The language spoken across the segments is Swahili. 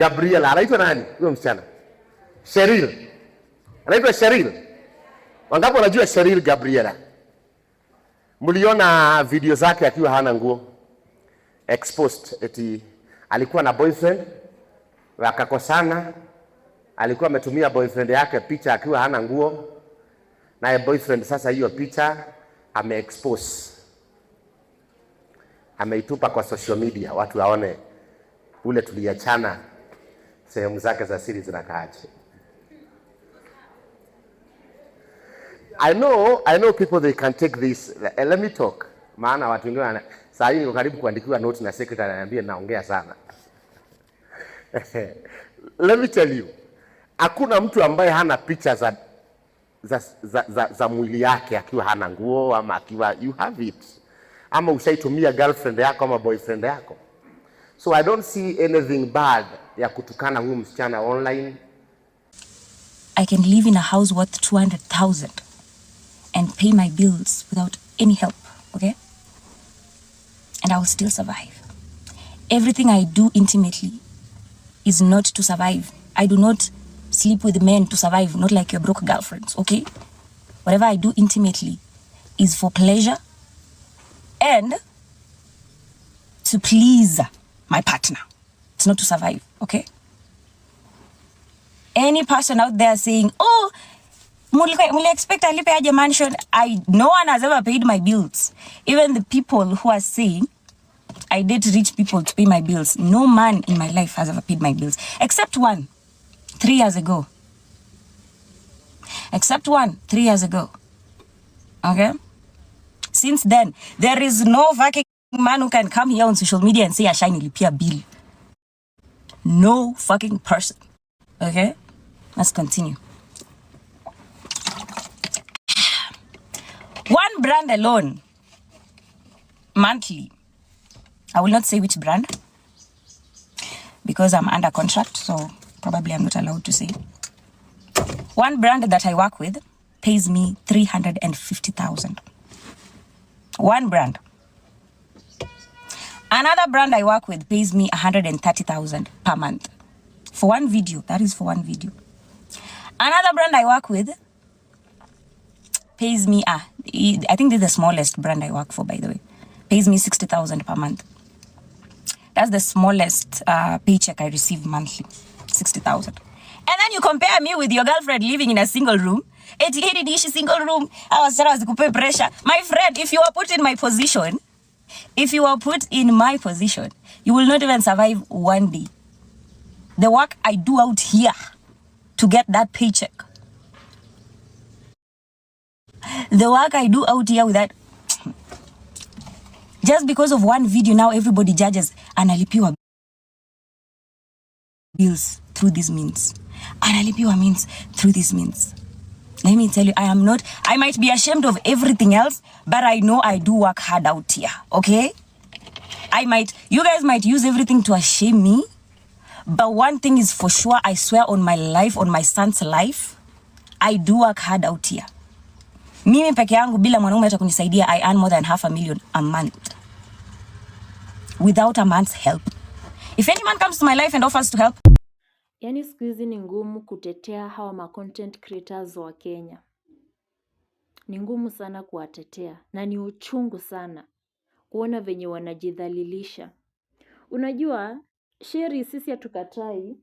Gabriela, anaitwa nani huyo msichana? Cheryl. Anaitwa Cheryl. Wangapi wanajua Cheryl Gabriela? Mliona video zake akiwa hana nguo. Exposed eti alikuwa na boyfriend, wakakosana. Alikuwa ametumia boyfriend yake picha akiwa hana nguo. Naye boyfriend sasa hiyo picha ameexpose. Ameitupa kwa social media watu waone ule tuliachana sehemu zake za siri zinakaaje. I know people they can take this. Let me talk. Maana watu wengine saa hii niko karibu kuandikiwa note na secretary ananiambia naongea sana. Let me tell you. Hakuna mtu ambaye hana picha za mwili yake akiwa hana nguo ama akiwa you have it. Ama ushaitumia girlfriend yako ama boyfriend yako. So I don't see anything bad ya kutukana huyu msichana online. I can live in a house worth 200,000 and pay my bills without any help, okay? And I will still survive. Everything I do intimately is not to survive. I do not sleep with men to survive, not like your broke girlfriends, okay? Whatever I do intimately is for pleasure and to please my partner. It's not to survive, okay? Any person out there saying, oh, muli expect alipe aje mansion, no one has ever paid my bills. Even the people who are saying I date rich people to pay my bills, no man in my life has ever paid my bills, except one 3 years ago. Except one 3 years ago. Okay? Since then, there is no fucking man who can come here on social media and say a shiny lipia bill. No fucking person. Okay? Let's continue. One brand alone, monthly. I will not say which brand because I'm under contract, so probably I'm not allowed to say. One brand that I work with pays me 350,000. One brand. Another brand I work with pays me 130,000 per month. For one video, that is for one video. Another brand I work with pays me, I think this is the smallest brand I work for, by the way, pays me 60,000 per month. That's the smallest paycheck I receive monthly, 60,000. And then you compare me with your girlfriend living in a single room. 80 dish single room. I was pressure. My friend, if you are put in my position, you will not even survive one day. The work I do out here to get that paycheck. The work I do out here with that. Just because of one video, now everybody judges analipiwa bills through these means. Analipiwa means through these means. Let me tell you, I might be ashamed of everything else, but I know I do work hard out here, okay? You guys might use everything to shame me, but one thing is for sure, I swear on my life, on my son's life, I do work hard out here. Mimi peke yangu bila mwanaume hata kunisaidia, I earn more than 500,000 a month. Without a man's help. If any man comes to my life and offers to help. Yani siku hizi ni ngumu kutetea hawa ma content creators wa Kenya. Ni ngumu sana kuwatetea na ni uchungu sana kuona venye wanajidhalilisha. Unajua, Sherry, sisi hatukatai.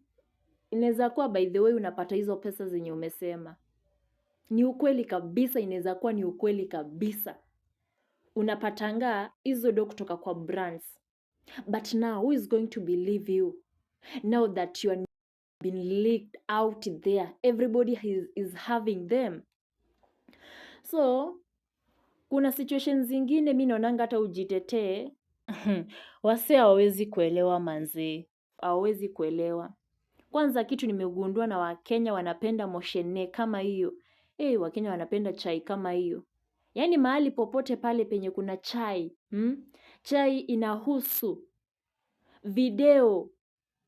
Inaweza kuwa by the way unapata hizo pesa zenye umesema. Ni ukweli kabisa, inaweza kuwa ni ukweli kabisa. Unapatanga hizo do kutoka kwa brands. But now, who is going to believe you? Now that you are being leaked out there, everybody is having them. So, kuna situations zingine mimi naonanga hata ujitetee. Wase hawawezi kuelewa manzi. Hawawezi kuelewa. Kwanza kitu nimegundua na Wakenya wanapenda moshene kama hiyo. Wakenya wanapenda chai kama hiyo. Yani mahali popote pale penye kuna chai. Chai inahusu video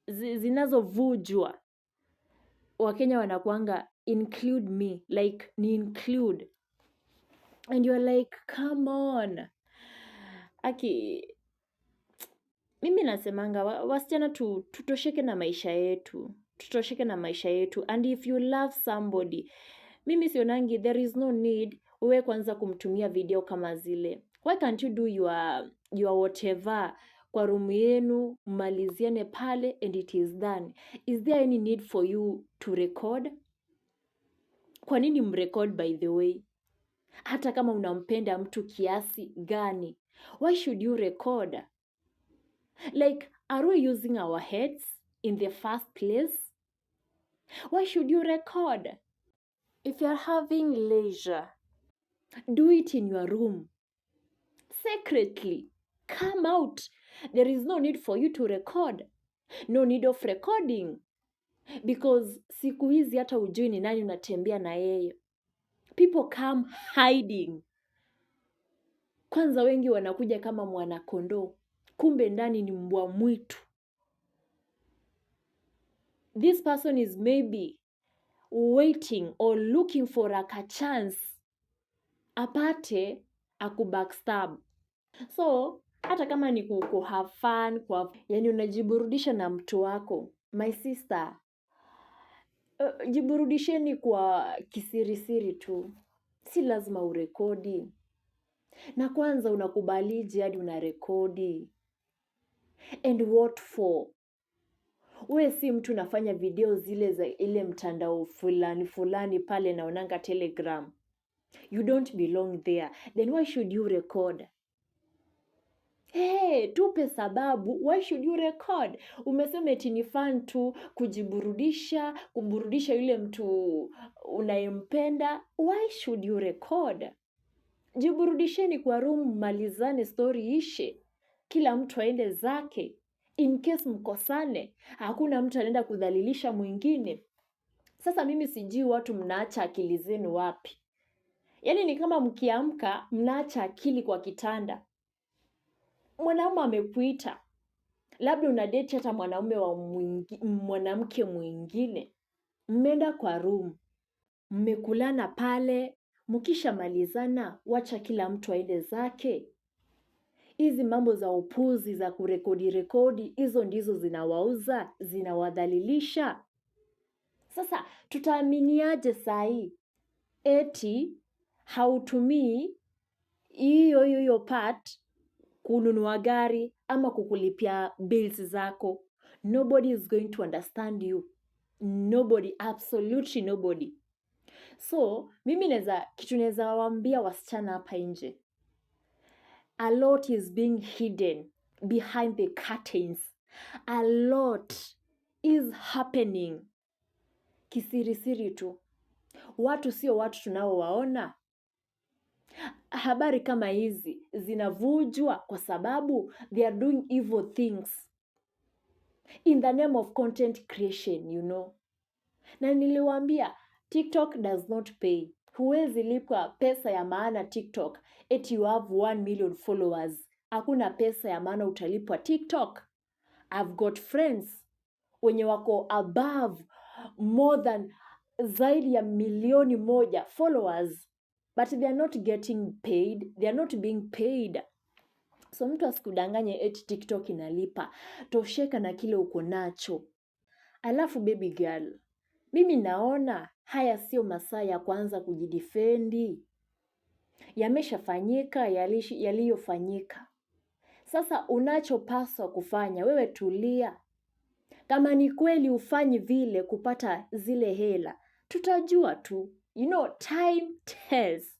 zinazovujwa. Wakenya wanakuanga include me, like ni include. And you're like, come on. Mimi nasemanga wasichana tutosheke na maisha yetu. Tutosheke na maisha yetu. And if you love somebody, mimi sionangi there is no need uwe kwanza kumtumia video kama zile. Why can't you do your whatever kwa room yenu, mmaliziane pale and it is done? Is there any need for you to record? Kwa nini mrecord by the way? Hata kama unampenda mtu kiasi gani, why should you record? Like, are we using our heads in the first place? Why should you record? If you're having leisure, do it in your room. Secretly. Come out. There is no need for you to record. No need of recording. Because siku hizi hata hujui ni nani unatembea na yeye. People come hiding. Kwanza wengi wanakuja kama mwanakondoo. Kumbe ndani ni mbwa mwitu. This person is maybe waiting or looking for a chance apate akubackstab. So, hata kama ni ku have fun, yani unajiburudisha na mtu wako. My sister, jiburudisheni kwa kisirisiri tu. Si lazima urekodi. Na kwanza unakubaliji hadi unarekodi. And what for? We si mtu nafanya video zile za ile mtandao fulani pale naonanga Telegram. You don't belong there. Then why should you record? Hey, tupe sababu. Why should you record? Umesema eti ni fun tu kuburudisha yule mtu unayempenda. Why should you record? Jiburudisheni kwa room, malizane, story ishe. Kila mtu aende zake. In case mkosane, hakuna mtu anaenda kudhalilisha mwingine. Sasa mimi sijui watu mnaacha akili zenu wapi. Yaani ni kama mkiamka mnaacha akili kwa kitanda. Mwanaume amekuita. Labda unadate hata mwanaume wa mwanamke mwingine. Mmeenda kwa room. Mmekulana pale, mkisha malizana, wacha kila mtu aende zake. Hizi mambo za upuzi za kurekodi, hizo ndizo zinawauza, zinawadhalilisha. Sasa tutaaminiaje sahi? Eti hautumii hiyo part kununua gari ama kukulipia bills zako. Nobody is going to understand you. Nobody, absolutely nobody. So, mimi kitu naweza waambia wasichana hapa nje. A lot is being hidden behind the curtains. A lot is happening. Kisirisiri tu. Watu sio watu tunaowaona. Habari kama hizi zinavujwa kwa sababu they are doing evil things in the name of content creation, you know. Na niliwaambia TikTok does not pay. Huwezi lipwa pesa ya maana TikTok. Eti you have 1 million followers. Hakuna pesa ya maana utalipwa TikTok. I've got friends wenye wako above more than zaidi ya 1,000,000 followers. But they are not getting paid. They are not being paid. So mtu asikudanganye eti TikTok inalipa. Tosheka na kile uko nacho. Alafu baby girl, mimi naona haya sio masaa ya kwanza kujidefendi. Yameshafanyika, yaliyofanyika. Sasa unachopaswa kufanya, wewe tulia. Kama ni kweli ufanyi vile kupata zile hela, tutajua tu. You know, time tells.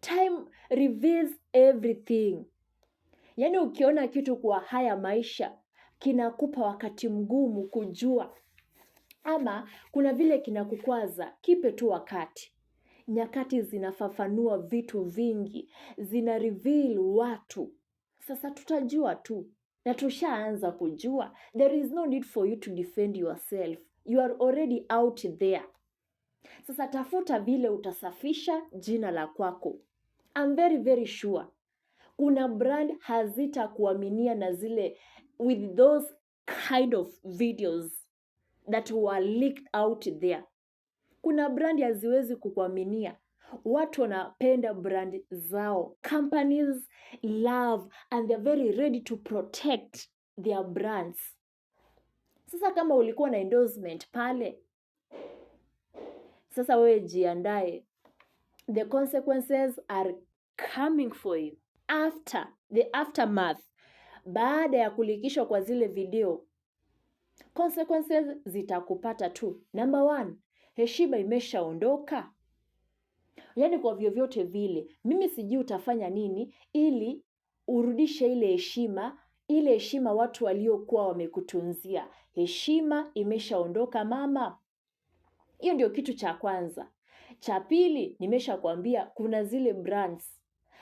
Time reveals everything. Yaani ukiona kitu kwa haya maisha, kinakupa wakati mgumu kujua. Ama kuna vile kinakukwaza, kipe tu wakati. Nyakati zinafafanua vitu vingi, zina reveal watu. Sasa tutajua tu. Na tushaanza kujua. There is no need for you to defend yourself. You are already out there. Sasa tafuta vile utasafisha jina la kwako. I'm very, very sure. Kuna brand hazita kuaminia na zile with those kind of videos that were leaked out there. Kuna brand haziwezi kukuaminia. Watu wanapenda brand zao. Companies love and they're very ready to protect their brands. Sasa kama ulikuwa na endorsement pale, sasa wewe jiandae. The consequences are coming for you. After the aftermath, baada ya kulikishwa kwa zile video, consequences zitakupata tu. Number 1, heshima imeshaondoka. Yaani kwa vyovyote vile, mimi sijui utafanya nini ili urudishe ile heshima watu waliokuwa wamekutunzia. Heshima imeshaondoka mama. Hiyo ndio kitu cha kwanza. Cha pili, nimeshakwambia kuna zile brands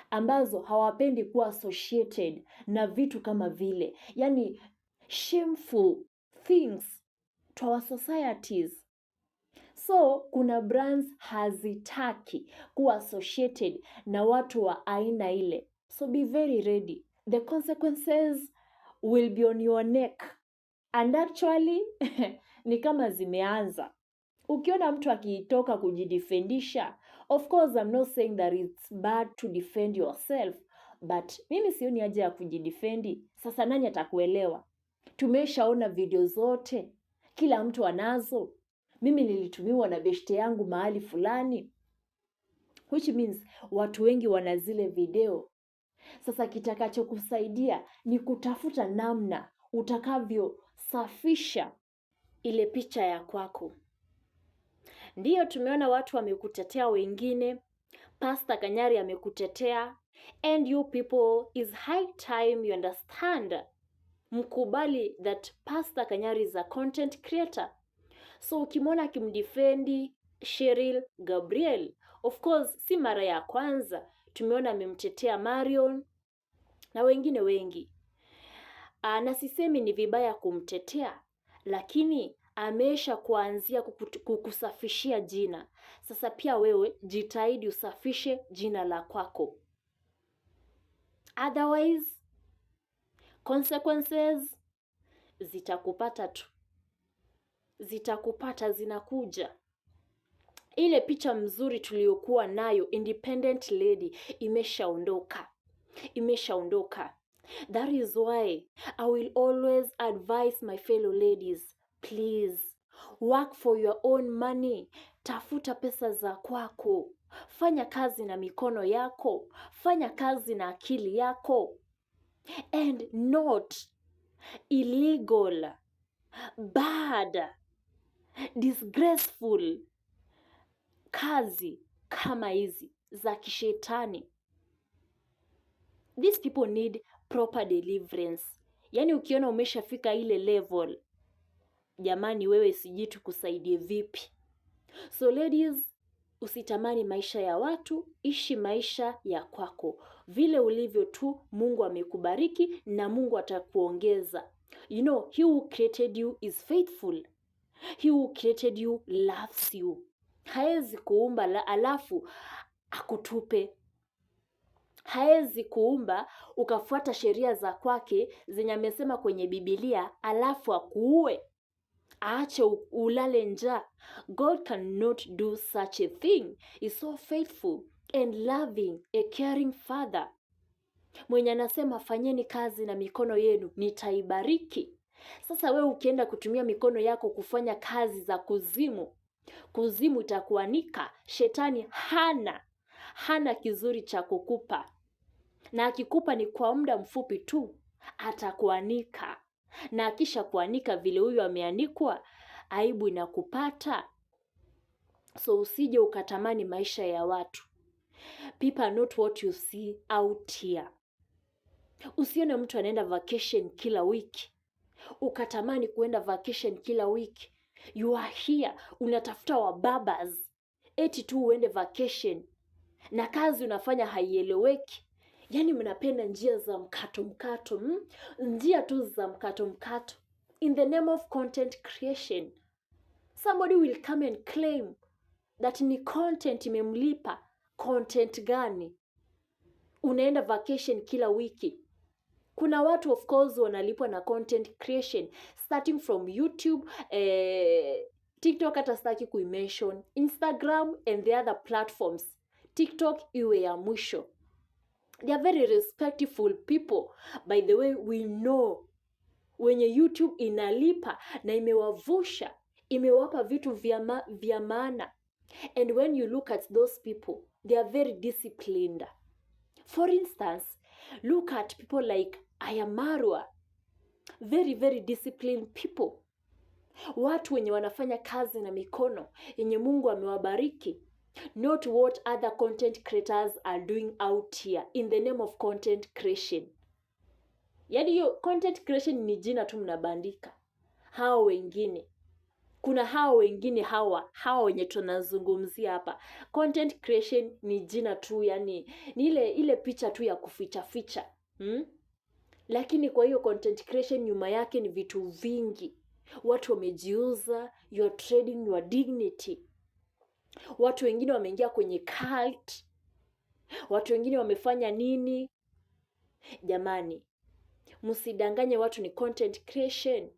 ambazo hawapendi kuwa associated na vitu kama vile. Yaani shameful things to our societies. So, kuna brands hazitaki kuwa associated na watu wa aina ile. So, be very ready. The consequences will be on your neck. And actually, ni kama zimeanza. Ukiona mtu akitoka kujidefendisha, of course I'm not saying that it's bad to defend yourself, but mimi sioni haja ya kujidefendi. Sasa nani atakuelewa? Tumeshaona video zote, kila mtu anazo. Mimi nilitumiwa na beshte yangu mahali fulani, which means watu wengi wana zile video. Sasa kitakachokusaidia ni kutafuta namna utakavyosafisha ile picha ya kwako. Ndiyo, tumeona watu wamekutetea wengine, Pastor Kanyari amekutetea, and you people, is high time you understand. Mkubali that Pastor Kanyari is a content creator. So ukimwona akimdefendi Cheryl Gabriel, of course si mara ya kwanza, tumeona amemtetea Marion na wengine wengi. Na sisemi ni vibaya kumtetea, lakini amesha kuanzia kukusafishia jina. Sasa pia wewe jitahidi usafishe jina la kwako. Otherwise, consequences zitakupata tu. Zitakupata, zinakuja. Ile picha mzuri tuliyokuwa nayo, independent lady, imeshaondoka. Imeshaondoka. That is why I will always advise my fellow ladies, please, work for your own money. Tafuta pesa za kwako. Fanya kazi na mikono yako. Fanya kazi na akili yako. And not illegal, bad, disgraceful kazi kama hizi za kishetani. These people need proper deliverance. Yaani ukiona umeshafika ile level, jamani wewe sijui tukusaidie vipi. So ladies, usitamani maisha ya watu, ishi maisha ya kwako. Vile ulivyo tu, Mungu amekubariki na Mungu atakuongeza. You know, he who created you is faithful. He who created you loves you. Haezi kuumba alafu akutupe. Haezi kuumba ukafuata sheria za kwake zenye amesema kwenye Biblia alafu akuue. Aache ulale njaa. God cannot do such a thing. He's so faithful and loving, a caring father. Mwenye anasema fanyeni kazi na mikono yenu, nitaibariki. Sasa wewe ukienda kutumia mikono yako kufanya kazi za kuzimu, kuzimu itakuanika. Shetani hana kizuri cha kukupa. Na akikupa ni kwa muda mfupi tu, atakuanika. Na akisha kuanika vile huyu ameanikwa, aibu inakupata. So usije ukatamani maisha ya watu. People are not what you see out here. Usione mtu anaenda vacation kila wiki, ukatamani kuenda vacation kila wiki. You are here, unatafuta wababas eti tu uende vacation, na kazi unafanya haieleweki. Yaani mnapenda njia za mkato. Njia tu za mkato. In the name of content creation. Somebody will come and claim that ni content imemlipa. Content gani? Unaenda vacation kila wiki. Kuna watu of course wanalipwa na content creation. Starting from YouTube, TikTok hata sitaki kuimention, Instagram and the other platforms. TikTok iwe ya mwisho. They are very respectful people. By the way, we know wenye YouTube inalipa na imewavusha, imewapa vitu vya maana. And when you look at those people, they are very disciplined. For instance, look at people like Aya Marwa. Very, very disciplined people. Watu wenye wanafanya kazi na mikono yenye Mungu amewabariki. Not what other content creators are doing out here in the name of content creation. Yaani hiyo content creation ni jina tu mnabandika. Hao wengine. Kuna hao wengine hawa wenye tunazungumzia hapa. Content creation ni jina tu, yani ni ile picha tu ya kuficha. Lakini kwa hiyo content creation nyuma yake ni vitu vingi. Watu wamejiuza, you are trading your dignity. Watu wengine wameingia kwenye cult. Watu wengine wamefanya nini? Jamani, msidanganye watu ni content creation.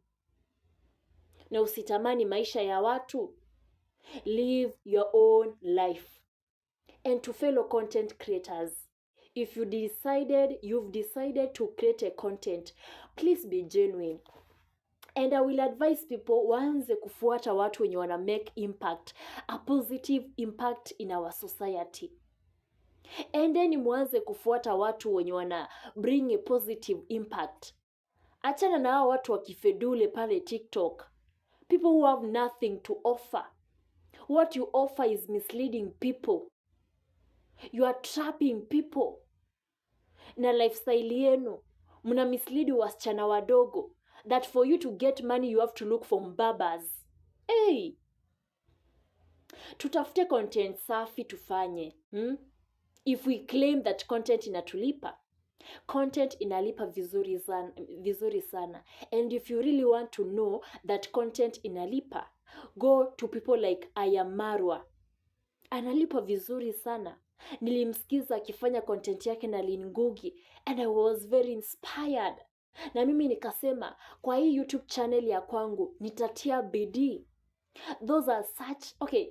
Na usitamani maisha ya watu. Live your own life. And to fellow content creators, if you've decided to create a content, please be genuine. And I will advise people waanze kufuata watu wenye wana make impact, a positive impact in our society. And then muanze kufuata watu wenye wana bring a positive impact. Achana na hao watu wakifedule pale TikTok. People who have nothing to offer. What you offer is misleading people. You are trapping people. Na lifestyle yenu, muna mislead wasichana wadogo. That for you to get money, you have to look for mbabas. Hey! Tutafute content safi tufanye. If we claim that content inatulipa, content inalipa vizuri sana. And if you really want to know that content inalipa, go to people like Aya Marwa. Analipa vizuri sana. Nilimsikiza akifanya content yake na Lynn Ngugi, and I was very inspired. Na mimi nikasema, kwa hii YouTube channel ya kwangu, nitatia bidii. Those are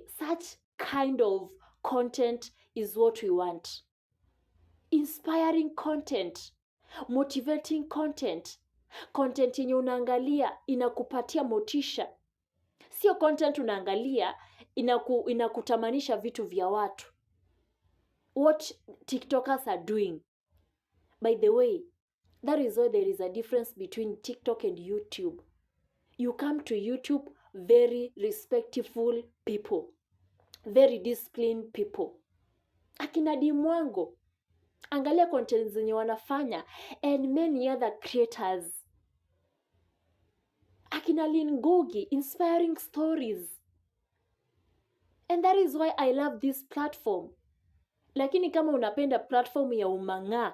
such kind of content is what we want. Inspiring content, motivating content, content yenye unaangalia inakupatia motisha. Sio content unaangalia inakutamanisha vitu vya watu. What TikTokers are doing. By the way, that is why there is a difference between TikTok and YouTube. You come to YouTube, very respectful people, very disciplined people. Akina Dimwango, angalia content zenye wanafanya, and many other creators. Akina Lynn Ngugi, inspiring stories. And that is why I love this platform. Lakini kama unapenda platform ya umang'aa,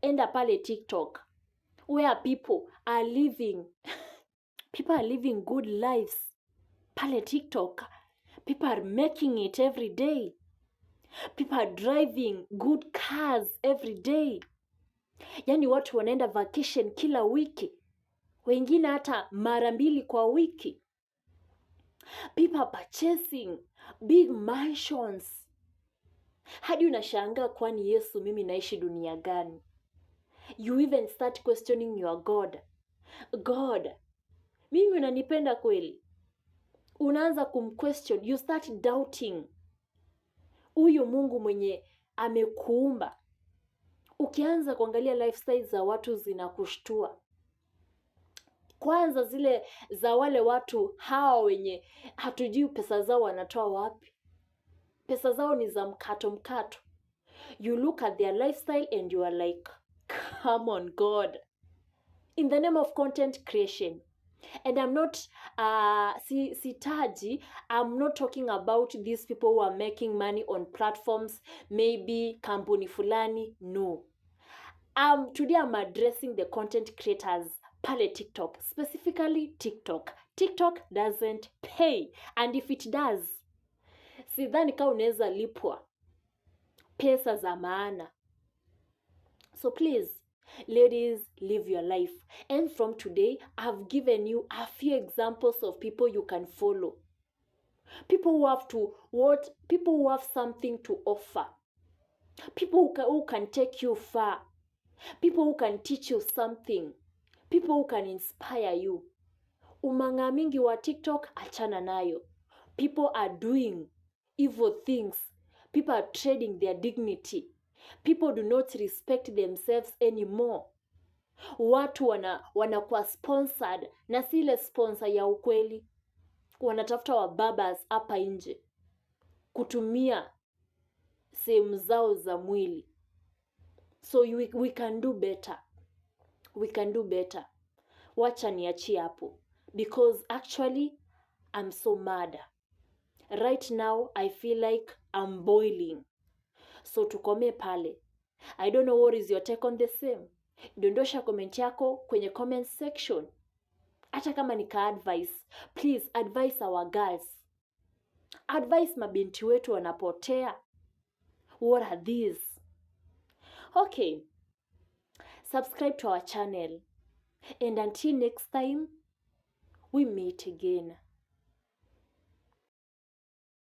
enda pale TikTok, where people are living good lives. Pale TikTok, people are making it every day. People are driving good cars every day. Yani watu wanaenda vacation kila wiki, wengine hata mara 2 kwa wiki. People are purchasing big mansions. Hadi unashangaa, kwani Yesu, mimi naishi dunia gani? You even start questioning your God. God, mimi unanipenda kweli? Unaanza kumquestion, you start doubting huyu Mungu mwenye amekuumba. Ukianza kuangalia lifestyle za watu zinakushtua. Kwanza zile za wale watu hawa wenye hatujui pesa zao wanatoa wapi. Pesa zao ni za mkato. You look at their lifestyle and you are like, come on God. In the name of content creation. And I'm not, I'm not talking about these people who are making money on platforms, maybe kampuni fulani, no. Today I'm addressing the content creators pale TikTok, specifically TikTok. TikTok doesn't pay, and if it does, sidhani kama unaweza lipwa pesa za maana. So please, ladies, live your life. And from today, I've given you a few examples of people you can follow. People who have something to offer. people who can take you far, people who can teach you something, people who can inspire you. Umanga mingi wa TikTok, achana nayo. People are doing evil things. People are trading their dignity. People do not respect themselves anymore. Watu wanakuwa sponsored na si ile sponsor ya ukweli. Wanatafuta wababas hapa nje kutumia sehemu zao za mwili. So we can do better. We can do better. Wacha niachie hapo. Because actually, I'm so mad. Right now, I feel like I'm boiling. So tukome pale. I don't know what is your take on the same. Dondosha comment yako kwenye comment section. Hata kama nika advice, please advise our girls. Advise mabinti wetu wanapotea. What are these? Okay. Subscribe to our channel. And until next time, we meet again.